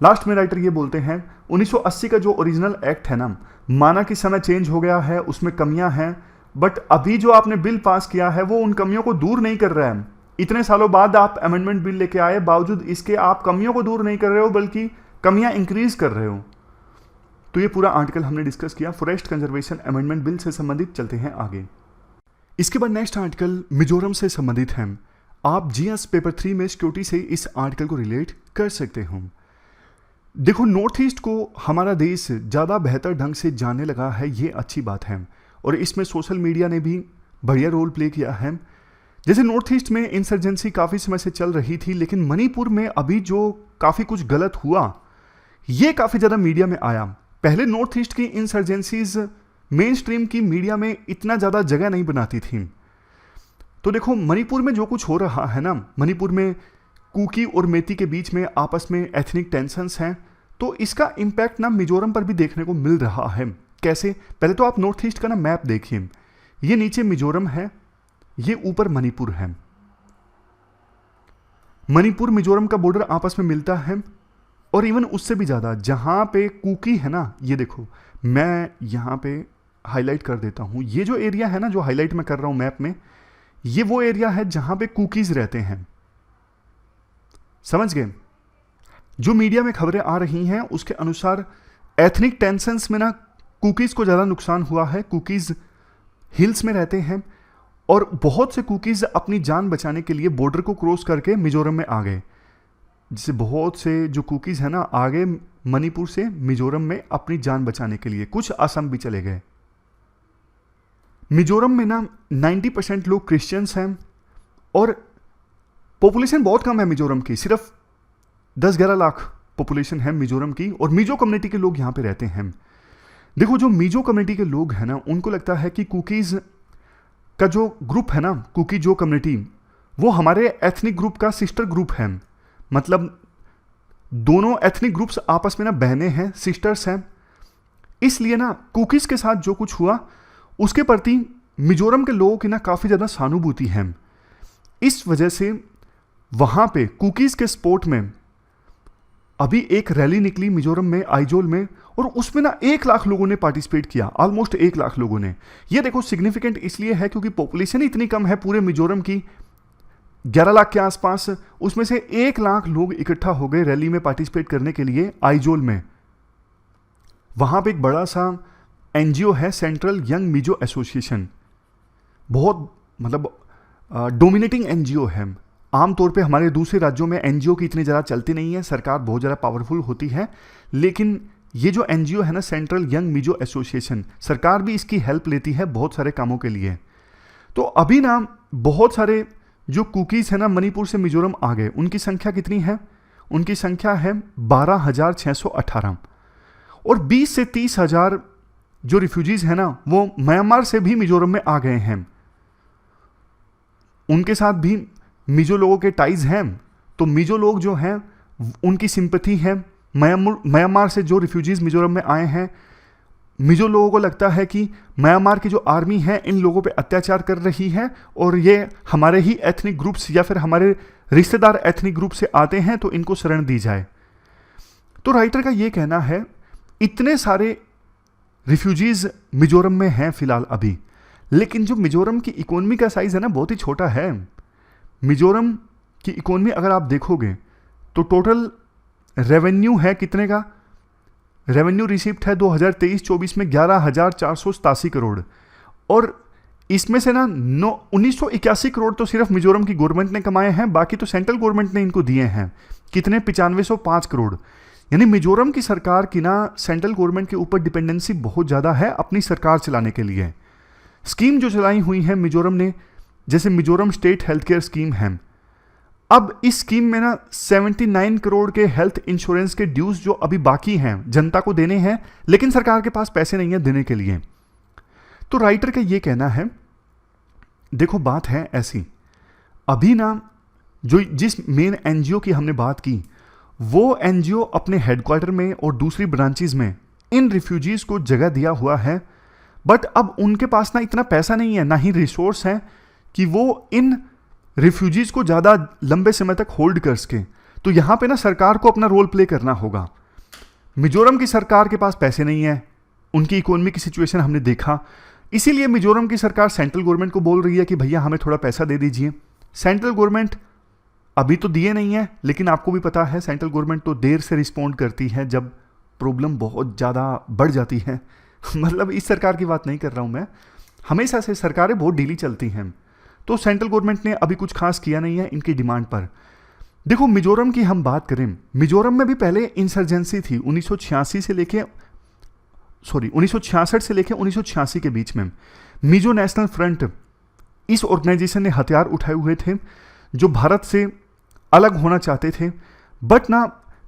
लास्ट में राइटर ये बोलते हैं 1980 का जो ओरिजिनल एक्ट है ना, माना कि समय चेंज हो गया है, उसमें कमियां हैं, बट अभी जो आपने बिल पास किया है वो उन कमियों को दूर नहीं कर रहा है। इतने सालों बाद आप अमेंडमेंट बिल लेके आए, बावजूद इसके आप कमियों को दूर नहीं कर रहे हो, बल्कि कमियां इंक्रीज कर रहे हो। तो ये पूरा आर्टिकल हमने डिस्कस किया फॉरेस्ट कंजर्वेशन अमेंडमेंट बिल से संबंधित। चलते हैं आगे। इसके बाद नेक्स्ट आर्टिकल मिजोरम से संबंधित है। आप जीएस पेपर 3 में सिक्योरिटी से इस आर्टिकल को रिलेट कर सकते हो। देखो, नॉर्थ ईस्ट को हमारा देश ज़्यादा बेहतर ढंग से जानने लगा है, ये अच्छी बात है, और इसमें सोशल मीडिया ने भी बढ़िया रोल प्ले किया है। जैसे नॉर्थ ईस्ट में इंसर्जेंसी काफ़ी समय से चल रही थी, लेकिन मणिपुर में अभी जो काफ़ी कुछ गलत हुआ ये काफ़ी ज़्यादा मीडिया में आया। पहले नॉर्थ ईस्ट की इंसर्जेंसीज मेन स्ट्रीम की मीडिया में इतना ज़्यादा जगह नहीं बनाती थी। तो देखो मणिपुर में जो कुछ हो रहा है ना, मणिपुर में कुकी और मेती के बीच में आपस में एथनिक टेंशन्स हैं, तो इसका इम्पैक्ट ना मिजोरम पर भी देखने को मिल रहा है। कैसे? पहले तो आप नॉर्थ ईस्ट का ना मैप देखिए, ये नीचे मिजोरम है, ये ऊपर मणिपुर है। मणिपुर मिजोरम का बॉर्डर आपस में मिलता है, और इवन उससे भी ज़्यादा जहाँ पे कुकी है ना, ये देखो मैं यहाँ पे हाईलाइट कर देता हूँ। ये जो एरिया है ना, जो हाईलाइट मैं कर रहा हूँ मैप में, ये वो एरिया है जहाँ पे कुकीज़ रहते हैं। समझ गए? जो मीडिया में खबरें आ रही हैं उसके अनुसार एथनिक टेंशंस में ना कुकीज़ को ज़्यादा नुकसान हुआ है। कुकीज़ हिल्स में रहते हैं और बहुत से कुकीज़ अपनी जान बचाने के लिए बॉर्डर को क्रॉस करके मिजोरम में आ गए। जिससे बहुत से जो कुकीज़ हैं ना आगे मणिपुर से मिजोरम में अपनी जान बचाने के लिए, कुछ असम भी चले गए। मिजोरम में ना 90% लोग क्रिश्चियंस हैं और पॉपुलेशन बहुत कम है मिजोरम की, सिर्फ 10-11 लाख पॉपुलेशन है मिजोरम की और मिजो कम्युनिटी के लोग यहाँ पे रहते हैं। देखो जो मिजो कम्युनिटी के लोग हैं ना उनको लगता है कि कुकीज़ का जो ग्रुप है ना, कुकी जो कम्युनिटी, वो हमारे एथनिक ग्रुप का सिस्टर ग्रुप है। मतलब दोनों एथनिक ग्रुप्स आपस में ना बहनें हैं, सिस्टर्स हैं। इसलिए ना कुकीज़ के साथ जो कुछ हुआ उसके प्रति मिजोरम के लोगों की ना काफ़ी ज़्यादा सहानुभूति है। इस वजह से वहाँ पे कुकीज़ के सपोर्ट में अभी एक रैली निकली मिजोरम में, आइजोल में, और उसमें ना 1 लाख लोगों ने पार्टिसिपेट किया, ऑलमोस्ट 1 लाख लोगों ने। ये देखो सिग्निफिकेंट इसलिए है क्योंकि पॉपुलेशन इतनी कम है पूरे मिजोरम की, 11 लाख के आसपास, उसमें से 1 लाख लोग इकट्ठा हो गए रैली में पार्टिसिपेट करने के लिए आइजोल में। वहाँ पे एक बड़ा सा एनजीओ है, सेंट्रल यंग मिजो एसोसिएशन, बहुत मतलब डोमिनेटिंग एनजीओ है। आमतौर पे हमारे दूसरे राज्यों में एनजीओ की इतनी ज़्यादा चलती नहीं है, सरकार बहुत ज़्यादा पावरफुल होती है, लेकिन ये जो एनजीओ है ना सेंट्रल यंग मिजो एसोसिएशन, सरकार भी इसकी हेल्प लेती है बहुत सारे कामों के लिए। तो अभी ना बहुत सारे जो कुकीज़ है ना मणिपुर से मिजोरम आ गए, उनकी संख्या कितनी है? उनकी संख्या है 12,618 और 20 से 30 हज़ार जो रिफ्यूजीज़ हैं ना वो म्यांमार से भी मिजोरम में आ गए हैं। उनके साथ भी मिजो लोगों के टाइज हैं, तो मिजो लोग जो हैं उनकी सिंपैथी है। म्यांमार से जो रिफ्यूजीज़ मिजोरम में आए हैं, मिजो लोगों को लगता है कि म्यांमार की जो आर्मी है इन लोगों पे अत्याचार कर रही है और ये हमारे ही एथनिक ग्रुप्स या फिर हमारे रिश्तेदार एथनिक ग्रुप से आते हैं, तो इनको शरण दी जाए। तो राइटर का ये कहना है इतने सारे रिफ्यूजीज़ मिजोरम में हैं फिलहाल अभी, लेकिन जो मिजोरम की इकोनॉमी का साइज़ है ना बहुत ही छोटा है। मिजोरम की इकोनॉमी अगर आप देखोगे तो टोटल रेवेन्यू है कितने का? रेवेन्यू रिसिप्ट है 2023-24 में 11,487 करोड़ और इसमें से ना 1981 करोड़ तो सिर्फ मिजोरम की गवर्नमेंट ने कमाए हैं, बाकी तो सेंट्रल गवर्नमेंट ने इनको दिए हैं। कितने? 9505 करोड़। यानी मिजोरम की सरकार की ना सेंट्रल गवर्नमेंट के ऊपर डिपेंडेंसी बहुत ज़्यादा है अपनी सरकार चलाने के लिए। स्कीम जो चलाई हुई है मिजोरम ने, जैसे Mizoram state health care scheme है, अब इस स्कीम में ना 79 करोड़ के हेल्थ इंश्योरेंस के ड्यूज जो अभी बाकी हैं जनता को देने हैं, लेकिन सरकार के पास पैसे नहीं है देने के लिए। तो राइटर का ये कहना है, देखो बात है ऐसी, अभी ना जो जिस मेन एनजीओ की हमने बात की, वो एनजीओ अपने हेडक्वार्टर में और दूसरी ब्रांचेस में इन रिफ्यूजीज को जगह दिया हुआ है, बट अब उनके पास ना इतना पैसा नहीं है, ना ही रिसोर्स है कि वो इन रिफ्यूजीज को ज़्यादा लंबे समय तक होल्ड कर सके। तो यहाँ पे ना सरकार को अपना रोल प्ले करना होगा। मिजोरम की सरकार के पास पैसे नहीं है, उनकी इकोनॉमी की सिचुएशन हमने देखा, इसीलिए मिजोरम की सरकार सेंट्रल गवर्नमेंट को बोल रही है कि भैया हमें थोड़ा पैसा दे दीजिए। सेंट्रल गवर्नमेंट अभी तो दिए नहीं है, लेकिन आपको भी पता है सेंट्रल गवर्नमेंट तो देर से रिस्पॉन्ड करती है जब प्रॉब्लम बहुत ज़्यादा बढ़ जाती है। मतलब इस सरकार की बात नहीं कर रहा हूँ मैं, हमेशा से सरकारें बहुत डीली चलती हैं। तो सेंट्रल गवर्नमेंट ने अभी कुछ खास किया नहीं है इनकी डिमांड पर। देखो मिजोरम की हम बात करें, मिजोरम में भी पहले इंसर्जेंसी थी 1966 से लेके 1986 के बीच में। मिजो नेशनल फ्रंट, इस ऑर्गेनाइजेशन ने हथियार उठाए हुए थे जो भारत से अलग होना चाहते थे। बट ना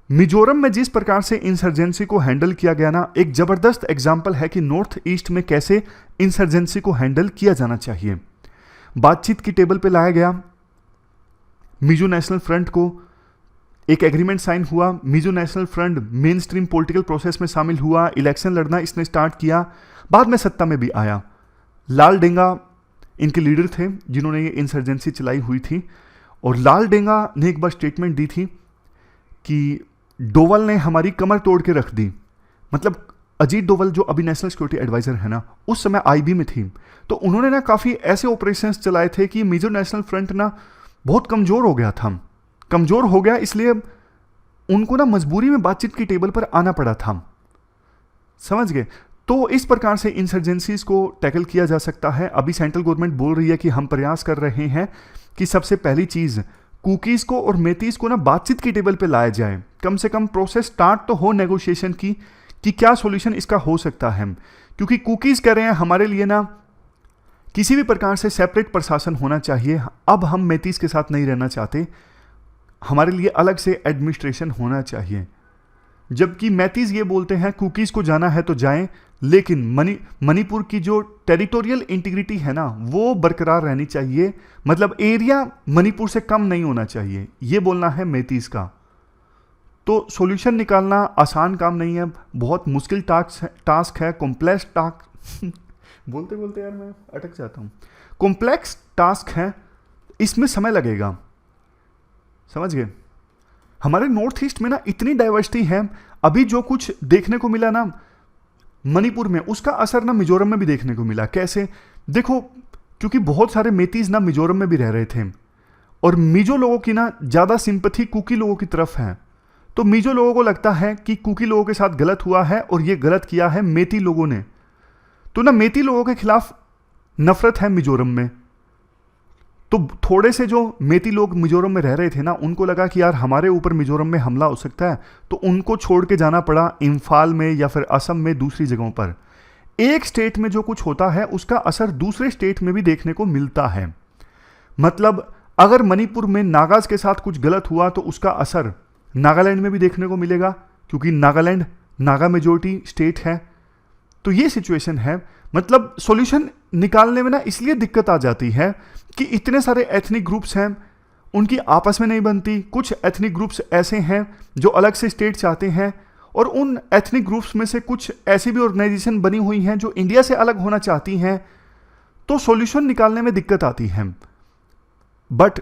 मिजोरम में जिस प्रकार से इंसर्जेंसी को हैंडल किया गया ना, एक ज़बरदस्त एग्जाम्पल है कि नॉर्थ ईस्ट में कैसे इंसर्जेंसी को हैंडल किया जाना चाहिए। बातचीत की टेबल पे लाया गया, मिजो नेशनल फ्रंट को एक एग्रीमेंट साइन हुआ। Mizo national front main stream political process में शामिल हुआ, इलेक्शन लड़ना इसने स्टार्ट किया, बाद में सत्ता में भी आया। लाल डेंगा इनके लीडर थे जिन्होंने ये इंसर्जेंसी चलाई हुई थी। और लाल डेंगा ने एक बार स्टेटमेंट दी थी कि डोवल ने हमारी कमर तोड़ के रख दी। मतलब अजीत डोवल जो अभी नेशनल सिक्योरिटी एडवाइजर है ना, उस समय आईबी में थी, तो उन्होंने ना काफ़ी ऐसे ऑपरेशंस चलाए थे कि मिजो नेशनल फ्रंट ना बहुत कमज़ोर हो गया था। कमज़ोर हो गया, इसलिए उनको ना मजबूरी में बातचीत की टेबल पर आना पड़ा था। समझ गए? तो इस प्रकार से इंसर्जेंसीज को टैकल किया जा सकता है। अभी सेंट्रल गवर्नमेंट बोल रही है कि हम प्रयास कर रहे हैं कि सबसे पहली चीज़ कुकीज़ को और मेथीज़ को ना बातचीत की टेबल पे लाया जाए, कम से कम प्रोसेस स्टार्ट तो हो नेगोशिएशन की कि क्या सॉल्यूशन इसका हो सकता है। क्योंकि कुकीज़ कह रहे हैं हमारे लिए ना किसी भी प्रकार से सेपरेट प्रशासन होना चाहिए, अब हम मेथीज़ के साथ नहीं रहना चाहते, हमारे लिए अलग से एडमिनिस्ट्रेशन होना चाहिए। जबकि मैतीज ये बोलते हैं कुकीज़ को जाना है तो जाएं, लेकिन मणिपुर की जो टेरिटोरियल इंटीग्रिटी है ना वो बरकरार रहनी चाहिए, मतलब एरिया मणिपुर से कम नहीं होना चाहिए, ये बोलना है मैतीज का। तो सॉल्यूशन निकालना आसान काम नहीं है, बहुत मुश्किल टास्क है, कॉम्प्लेक्स टास्क बोलते बोलते यार मैं अटक जाता हूँ। कॉम्प्लेक्स टास्क है, इसमें समय लगेगा। समझ गए? हमारे नॉर्थ ईस्ट में ना इतनी डाइवर्सिटी है, अभी जो कुछ देखने को मिला ना मणिपुर में, उसका असर ना मिजोरम में भी देखने को मिला। कैसे? देखो, क्योंकि बहुत सारे मेतीज ना मिजोरम में भी रह रहे थे और मिजो लोगों की ना ज़्यादा सिंपैथी कुकी लोगों की तरफ है, तो मिजो लोगों को लगता है कि कुकी लोगों के साथ गलत हुआ है और ये गलत किया है मेती लोगों ने, तो ना मेती लोगों के खिलाफ नफरत है मिजोरम में। तो थोड़े से जो मेती लोग मिजोरम में रह रहे थे ना, उनको लगा कि यार हमारे ऊपर मिजोरम में हमला हो सकता है, तो उनको छोड़ के जाना पड़ा इम्फाल में या फिर असम में, दूसरी जगहों पर। एक स्टेट में जो कुछ होता है उसका असर दूसरे स्टेट में भी देखने को मिलता है। मतलब अगर मणिपुर में नागाज के साथ कुछ गलत हुआ तो उसका असर नागालैंड में भी देखने को मिलेगा, क्योंकि नागालैंड नागा मेजोरिटी स्टेट है। तो ये सिचुएशन है। मतलब सॉल्यूशन निकालने में ना इसलिए दिक्कत आ जाती है कि इतने सारे एथनिक ग्रुप्स हैं, उनकी आपस में नहीं बनती। कुछ एथनिक ग्रुप्स ऐसे हैं जो अलग से स्टेट चाहते हैं, और उन एथनिक ग्रुप्स में से कुछ ऐसी भी ऑर्गेनाइजेशन बनी हुई हैं जो इंडिया से अलग होना चाहती हैं। तो सॉल्यूशन निकालने में दिक्कत आती है। बट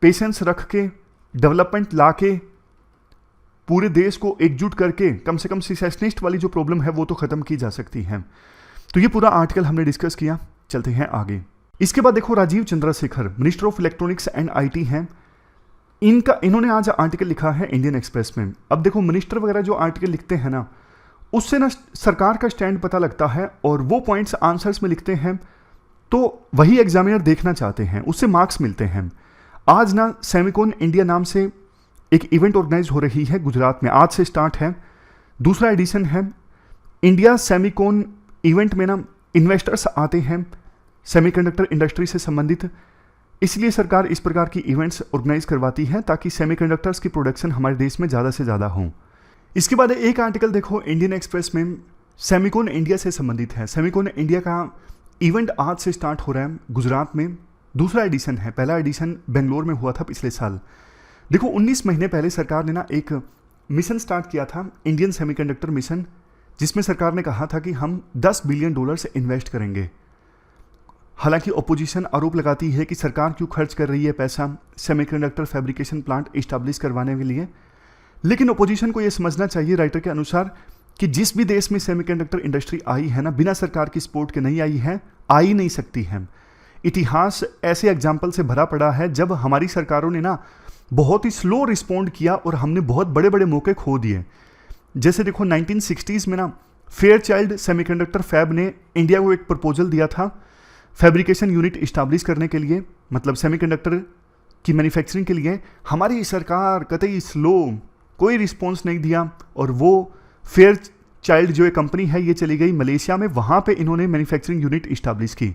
पेशेंस रख के, डेवलपमेंट ला के, पूरे देश को एकजुट करके कम से कम सिसेशनिस्ट वाली जो प्रॉब्लम है वो तो खत्म की जा सकती है। तो ये पूरा आर्टिकल हमने डिस्कस किया। चलते हैं आगे। इसके बाद देखो, Rajeev Chandrasekhar minister of electronics and IT हैं। इन्होंने आज आर्टिकल लिखा है इंडियन एक्सप्रेस में। अब देखो, मिनिस्टर वगैरह जो आर्टिकल लिखते हैं ना, उससे ना सरकार का स्टैंड पता लगता है, और वो पॉइंट्स आंसर्स में लिखते हैं तो वही एग्जामिनर देखना चाहते हैं, उससे मार्क्स मिलते हैं। आज ना सेमिकॉन इंडिया नाम से एक इवेंट ऑर्गेनाइज हो रही है गुजरात में, आज से स्टार्ट है, दूसरा एडिशन है। इंडिया सेमिकॉन इवेंट में ना इन्वेस्टर्स आते हैं सेमीकंडक्टर इंडस्ट्री से संबंधित, इसलिए सरकार इस प्रकार की इवेंट्स ऑर्गेनाइज करवाती है ताकि सेमीकंडक्टर्स की प्रोडक्शन हमारे देश में ज़्यादा से ज़्यादा हो। इसके बाद एक आर्टिकल देखो इंडियन एक्सप्रेस में, सेमिकॉन इंडिया से संबंधित है। सेमिकॉन इंडिया का इवेंट आज से स्टार्ट हो रहा है गुजरात में, दूसरा एडिशन है। पहला एडिशन बेंगलोर में हुआ था पिछले साल। देखो, 19 महीने पहले सरकार ने ना एक मिशन स्टार्ट किया था, इंडियन सेमीकंडक्टर मिशन, जिसमें सरकार ने कहा था कि हम $10 बिलियन से इन्वेस्ट करेंगे। हालांकि ऑपोजिशन आरोप लगाती है कि सरकार क्यों खर्च कर रही है पैसा सेमीकंडक्टर फैब्रिकेशन प्लांट इस्टेब्लिश करवाने के लिए, लेकिन ऑपोजिशन को यह समझना चाहिए राइटर के अनुसार कि जिस भी देश में सेमीकंडक्टर इंडस्ट्री आई है ना, बिना सरकार की सपोर्ट के नहीं आई है, आ ही नहीं सकती है। इतिहास ऐसे एग्जाम्पल से भरा पड़ा है जब हमारी सरकारों ने ना बहुत ही स्लो रिस्पॉन्ड किया और हमने बहुत बड़े बड़े मौके खो दिए। जैसे देखो, 1960s में ना फेयर चाइल्ड सेमीकंडक्टर फैब ने इंडिया को एक प्रपोजल दिया था फैब्रिकेशन यूनिट इस्टेब्लिश करने के लिए, मतलब सेमीकंडक्टर की मैन्युफैक्चरिंग के लिए। हमारी सरकार कतई स्लो, कोई रिस्पॉन्स नहीं दिया, और वो फेयर चाइल्ड जो एक कंपनी है ये चली गई मलेशिया में, वहाँ पे इन्होंने मैन्युफैक्चरिंग यूनिट इस्टेब्लिश की।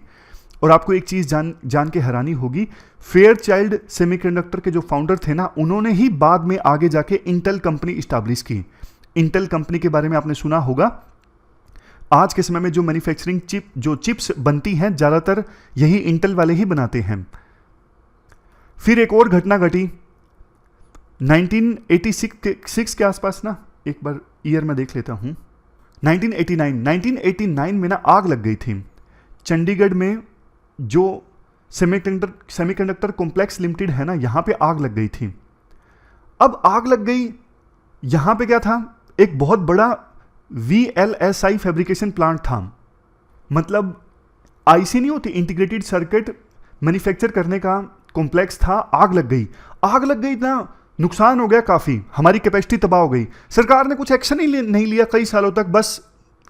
और आपको एक चीज़ जान के हैरानी होगी, फेयर चाइल्ड सेमीकंडक्टर के जो फाउंडर थे ना, उन्होंने ही बाद में आगे जाके इंटेल कंपनी इस्टेब्लिश की। इंटेल कंपनी के बारे में आपने सुना होगा। आज के समय में जो मैन्युफैक्चरिंग चिप्स बनती हैं, ज़्यादातर यही इंटेल वाले ही बनाते हैं। फिर एक और घटना घटी 1986 के आसपास ना, एक बार ईयर में देख लेता हूँ, 1989 में ना आग लग गई थी चंडीगढ़ में। जो सेमीकंडक्टर कॉम्प्लेक्स लिमिटेड है ना, यहाँ पे आग लग गई थी। अब आग लग गई, यहाँ पे क्या था, एक बहुत बड़ा VLSI फैब्रिकेशन प्लांट था। मतलब IC नहीं होती, इंटीग्रेटेड सर्किट मैन्युफैक्चर करने का कॉम्प्लेक्स था, आग लग गई। आग लग गई, इतना नुकसान हो गया, काफ़ी हमारी कैपेसिटी तबाह हो गई। सरकार ने कुछ एक्शन ही नहीं लिया कई सालों तक, बस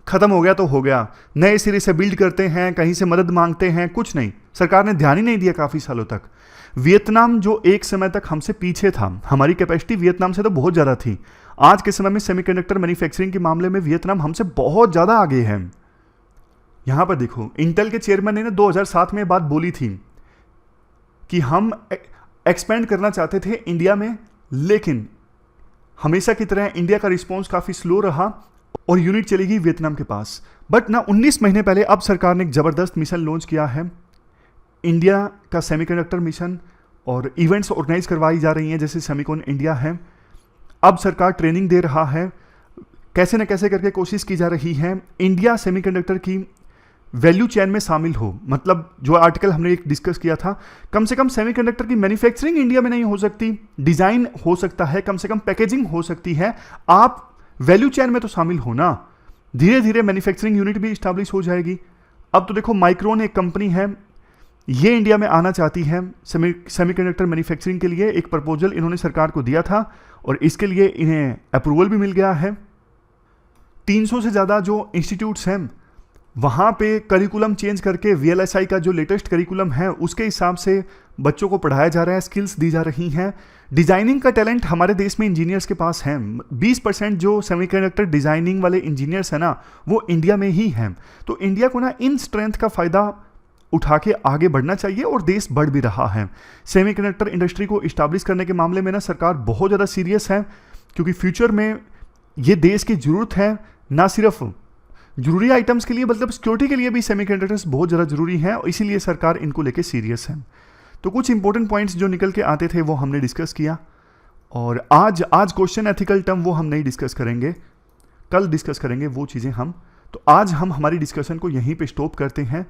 खत्म हो गया तो हो गया, नए सिरे से बिल्ड करते हैं, कहीं से मदद मांगते हैं, कुछ नहीं। सरकार ने ध्यान ही नहीं दिया काफ़ी सालों तक। वियतनाम जो एक समय तक हमसे पीछे था, हमारी कैपेसिटी वियतनाम से तो बहुत ज़्यादा थी, आज के समय में सेमीकंडक्टर मैन्युफैक्चरिंग के मामले में वियतनाम हमसे बहुत ज़्यादा आगे है। यहां पर देखो, इंटेल के चेयरमैन ने 2007 में बात बोली थी कि हम एक्सपेंड करना चाहते थे इंडिया में, लेकिन हमेशा की तरह इंडिया का रिस्पॉन्स काफ़ी स्लो रहा और यूनिट चली गई वियतनाम के पास। बट ना 19 महीने पहले अब सरकार ने एक ज़बरदस्त मिशन लॉन्च किया है, इंडिया का सेमीकंडक्टर मिशन, और इवेंट्स ऑर्गेनाइज करवाई जा रही हैं जैसे सेमीकॉन इंडिया है। अब सरकार ट्रेनिंग दे रहा है, कैसे न कैसे करके कोशिश की जा रही है इंडिया सेमीकंडक्टर की वैल्यू चेन में शामिल हो। मतलब जो आर्टिकल हमने एक डिस्कस किया था, कम से कम सेमीकंडक्टर की मैन्युफैक्चरिंग इंडिया में नहीं हो सकती, डिज़ाइन हो सकता है, कम से कम पैकेजिंग हो सकती है, आप वैल्यू चेन में तो शामिल हो ना। धीरे धीरे मैन्युफैक्चरिंग यूनिट भी इस्टेब्लिश हो जाएगी। अब तो देखो, माइक्रोन एक कंपनी है, ये इंडिया में आना चाहती है सेमीकंडक्टर मैन्युफैक्चरिंग के लिए। एक प्रपोजल इन्होंने सरकार को दिया था और इसके लिए इन्हें अप्रूवल भी मिल गया है। 300 से ज़्यादा जो इंस्टीट्यूट्स हैं वहाँ पे करिकुलम चेंज करके VLSI का जो लेटेस्ट करिकुलम है उसके हिसाब से बच्चों को पढ़ाया जा रहा है, स्किल्स दी जा रही हैं। डिज़ाइनिंग का टैलेंट हमारे देश में इंजीनियर्स के पास है। 20% जो सेमीकंडक्टर डिज़ाइनिंग वाले इंजीनियर्स हैं ना, वो इंडिया में ही हैं। तो इंडिया को ना इन स्ट्रेंथ का फ़ायदा उठा के आगे बढ़ना चाहिए और देश बढ़ भी रहा है। सेमीकंडक्टर इंडस्ट्री को इस्टेब्लिश करने के मामले में ना सरकार बहुत ज़्यादा सीरियस है, क्योंकि फ्यूचर में ये देश की ज़रूरत है। ना सिर्फ जरूरी आइटम्स के लिए, मतलब सिक्योरिटी के लिए भी सेमीकंडक्टर्स बहुत ज़्यादा ज़रूरी हैं और इसीलिए सरकार इनको लेके सीरियस है। तो कुछ इंपॉर्टेंट पॉइंट्स जो निकल के आते थे वो हमने डिस्कस किया, और आज क्वेश्चन एथिकल टर्म वो हम नहीं डिस्कस करेंगे, कल डिस्कस करेंगे वो चीज़ें हम। तो आज हम हमारी डिस्कशन को यहीं पे स्टॉप करते हैं।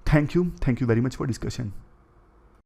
Thank you very much for discussion.